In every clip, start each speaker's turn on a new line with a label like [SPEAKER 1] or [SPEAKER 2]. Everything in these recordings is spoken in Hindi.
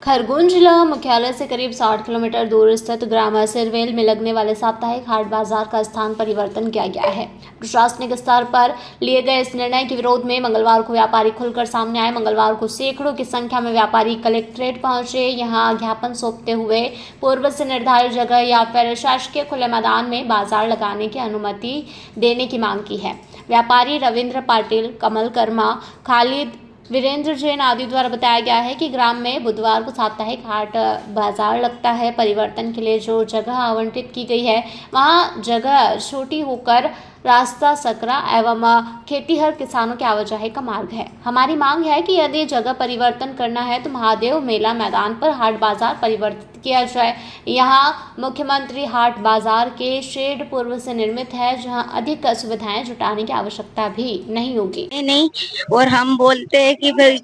[SPEAKER 1] खरगोन जिला मुख्यालय से करीब 60 किलोमीटर दूर स्थित ग्राम सिरवेल में लगने वाले साप्ताहिक हाट बाजार का स्थान परिवर्तन किया गया है। प्रशासनिक स्तर पर लिए गए इस निर्णय के विरोध में मंगलवार को व्यापारी खुलकर सामने आए। मंगलवार को सैकड़ों की संख्या में व्यापारी कलेक्ट्रेट पहुंचे। यहां ज्ञापन सौंपते हुए पूर्व से निर्धारित जगह या फिर शासकीय खुले मैदान में बाजार लगाने की अनुमति देने की मांग की है। व्यापारी रविंद्र पाटिल, कमल कर्मा, खालिद, वीरेंद्र जैन आदि द्वारा बताया गया है कि ग्राम में बुधवार को साप्ताहिक हाट बाजार लगता है। परिवर्तन के लिए जो जगह आवंटित की गई है वहां जगह छोटी होकर रास्ता सकरा एवं खेतीहर किसानों के आवाजाही का मार्ग है। हमारी मांग है कि यदि जगह परिवर्तन करना है तो महादेव मेला मैदान पर हाट बाजार परिवर्तित किया जाए। यहाँ मुख्यमंत्री हाट बाजार के शेड पूर्व से निर्मित है, जहां अधिक सुविधाएं जुटाने की आवश्यकता भी नहीं होगी।
[SPEAKER 2] नहीं, और हम बोलते हैं कि भाई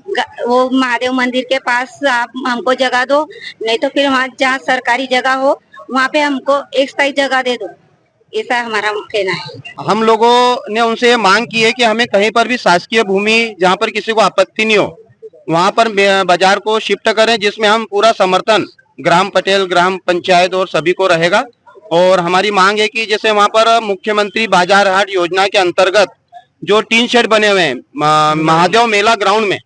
[SPEAKER 2] वो महादेव मंदिर के पास आप हमको जगह दो, नहीं तो फिर वहाँ जहाँ सरकारी जगह हो वहाँ पे हमको एक स्थायी जगह दे दो। ऐसा हमारा कहना है।
[SPEAKER 3] हम लोगों ने उनसे ये मांग की है कि हमें कहीं पर भी शासकीय भूमि जहाँ पर किसी को आपत्ति नहीं हो वहाँ पर बाजार को शिफ्ट करें, जिसमें हम पूरा समर्थन ग्राम पटेल, ग्राम पंचायत और सभी को रहेगा। और हमारी मांग है कि जैसे वहाँ पर मुख्यमंत्री बाजार हाट योजना के अंतर्गत जो टीन शेड बने हुए हैं महादेव मेला ग्राउंड में,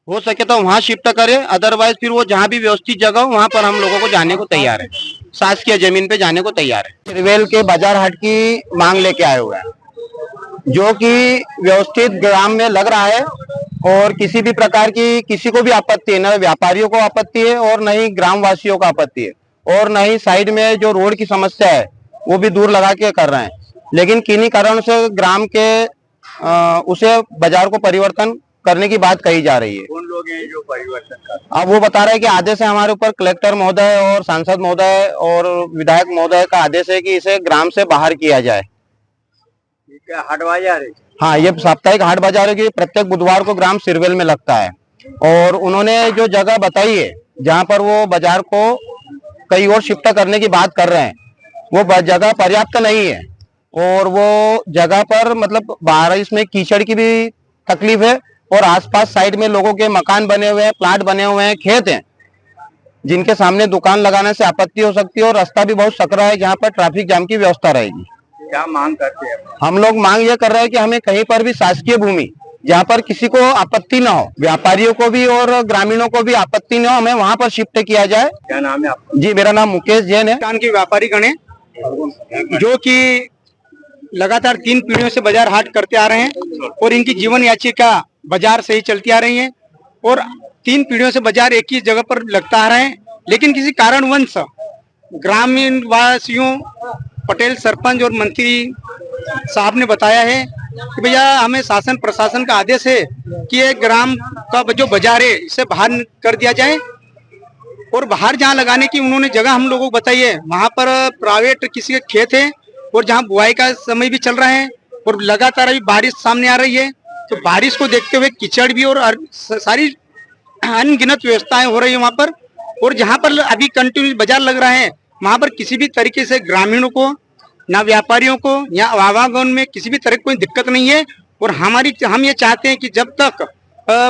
[SPEAKER 3] हो सके तो वहाँ शिफ्ट करें। अदरवाइज फिर वो जहाँ भी व्यवस्थित जगह हो वहाँ पर हम लोगों को जाने को तैयार है, शासकीय जमीन पे जाने को तैयार है। सिरवेल के बाजार हाट की मांग लेके आए हुए हैं, जो कि व्यवस्थित ग्राम में लग रहा है और किसी भी प्रकार की किसी को भी आपत्ति है, न व्यापारियों को आपत्ति है और न ही ग्रामवासियों को आपत्ति है, और न ही साइड में जो रोड की समस्या है वो भी दूर लगा के कर रहे हैं। लेकिन किन्हीं कारण से ग्राम के उसे बाजार को परिवर्तन करने की बात कही जा रही है।
[SPEAKER 4] कौन लोग हैं जो परिवर्तन कर?
[SPEAKER 3] अब वो बता रहे हैं कि आदेश है हमारे ऊपर, कलेक्टर महोदय और सांसद महोदय और विधायक महोदय का आदेश है कि इसे ग्राम से बाहर किया जाए।
[SPEAKER 4] क्या हाट बाजार है?
[SPEAKER 3] हाँ, ये साप्ताहिक हाट बाजार है कि प्रत्येक बुधवार को ग्राम सिरवेल में लगता है। और उन्होंने जो जगह बताई है जहाँ पर वो बाजार को कहीं और शिफ्ट करने की बात कर रहे हैं, वो जगह पर्याप्त नहीं है। और वो जगह पर मतलब बारिश में कीचड़ की भी तकलीफ है, और आसपास साइड में लोगों के मकान बने हुए हैं, प्लाट बने हुए हैं, खेत हैं, जिनके सामने दुकान लगाने से आपत्ति हो सकती है। और रास्ता भी बहुत सकरा है जहाँ पर ट्रैफिक जाम की व्यवस्था रहेगी।
[SPEAKER 4] क्या मांग करते हैं?
[SPEAKER 3] हम लोग मांग ये कर रहे हैं कि हमें कहीं पर भी शासकीय भूमि जहाँ पर किसी को आपत्ति न हो, व्यापारियों को भी और ग्रामीणों को भी आपत्ति न हो, हमें वहाँ पर शिफ्ट किया जाए।
[SPEAKER 4] क्या नाम है आपका?
[SPEAKER 3] जी, मेरा नाम मुकेश जैन है।
[SPEAKER 5] की व्यापारी गण है जो कि लगातार 3 पीढ़ियों से बाजार हाट करते आ रहे हैं और इनकी जीवन याचिका बाजार से ही चलती आ रही है। और 3 पीढ़ियों से बाजार एक ही जगह पर लगता आ रहा है, लेकिन किसी कारणवश ग्रामीण वासियों, पटेल सरपंच और मंत्री साहब ने बताया है कि भैया हमें शासन प्रशासन का आदेश है कि ये ग्राम का जो बाजार है इसे बाहर कर दिया जाए। और बाहर जहाँ लगाने की उन्होंने जगह हम लोगों को बताई है, वहाँ पर प्राइवेट किसी के खेत है और जहाँ बुआई का समय भी चल रहा है और लगातार अभी बारिश सामने आ रही है, तो बारिश को देखते हुए कीचड़ भी और सारी अनगिनत व्यवस्थाएं हो रही है वहाँ पर। और जहाँ पर अभी कंटिन्यू बाजार लग रहा है वहाँ पर किसी भी तरीके से ग्रामीणों को, ना व्यापारियों को या आवागमन में किसी भी तरह की कोई दिक्कत नहीं है। और हम ये चाहते हैं कि जब तक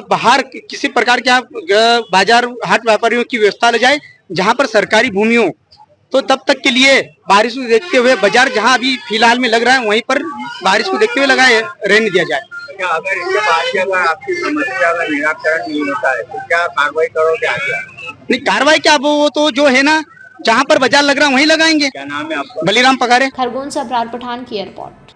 [SPEAKER 5] बाहर किसी प्रकार के बाजार हाट व्यापारियों की व्यवस्था ले जाए जहाँ पर सरकारी भूमि हो, तो तब तक के लिए बारिश को देखते हुए बाजार जहाँ अभी फिलहाल में लग रहा है वहीं पर बारिश को देखते हुए लगाए रहने दिया जाए।
[SPEAKER 4] क्या अगर इसके बाद अगर आपकी समस्या का निराकरण नहीं होता है तो क्या कार्रवाई करोगे आगे?
[SPEAKER 5] नहीं, कार्रवाई क्या, वो तो जो है ना जहाँ पर बाजार लग रहा है वहीं लगाएंगे।
[SPEAKER 4] क्या नाम है आपका?
[SPEAKER 5] बलीराम पगारे।
[SPEAKER 1] खरगोन से अबरार पठान की रिपोर्ट।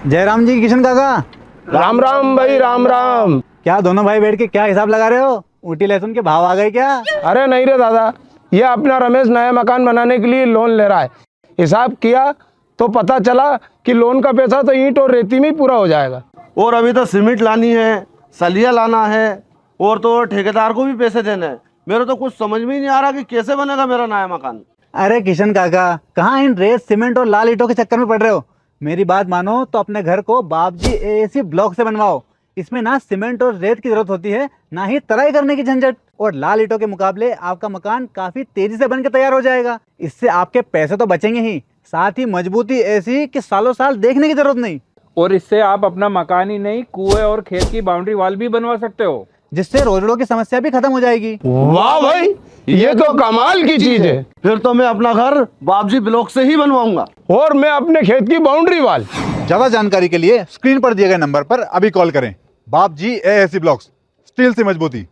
[SPEAKER 6] जयराम जी, किशन काका,
[SPEAKER 7] राम राम भाई, राम राम।
[SPEAKER 6] क्या दोनों भाई बैठ के क्या हिसाब लगा रहे हो? ऊटी लहसुन के भाव आ गए क्या?
[SPEAKER 7] अरे नहीं रे दादा, ये अपना रमेश नया मकान बनाने के लिए लोन ले रहा है। हिसाब किया तो पता चला कि लोन का पैसा तो ईंट और रेती में ही पूरा हो जाएगा।
[SPEAKER 8] और अभी तो सीमेंट लानी है, सलिया लाना है और तो ठेकेदार को भी पैसे देने हैं। मेरे तो कुछ समझ में ही नहीं आ रहा कि कैसे बनेगा मेरा नया मकान।
[SPEAKER 6] अरे किशन काका, कहाँ इन रेत, सीमेंट और लाल ईंटों के चक्कर में पड़ रहे हो? मेरी बात मानो तो अपने घर को बाबजी एएसी ब्लॉक से बनवाओ। इसमें ना सीमेंट और रेत की जरूरत होती है, ना ही तराई करने की झंझट। और लाल ईंटों के मुकाबले आपका मकान काफी तेजी से बनकर तैयार हो जाएगा। इससे आपके पैसे तो बचेंगे ही, साथ ही मजबूती ऐसी कि सालों साल देखने की जरूरत नहीं।
[SPEAKER 9] और इससे आप अपना मकान ही नहीं, कुएं और खेत की बाउंड्री वॉल भी बनवा सकते हो।
[SPEAKER 6] जिससे रोजड़ों की समस्या भी खत्म हो जाएगी।
[SPEAKER 7] वाह भाई, ये तो कमाल की चीज है।
[SPEAKER 8] फिर तो मैं अपना घर बाबजी ब्लॉक से ही बनवाऊंगा।
[SPEAKER 7] और मैं अपने खेत की बाउंड्री वाल।
[SPEAKER 6] ज्यादा जानकारी के लिए स्क्रीन पर दिए गए नंबर पर अभी कॉल करें। बाबजी एएससी ब्लॉक्स, स्टील से मजबूती।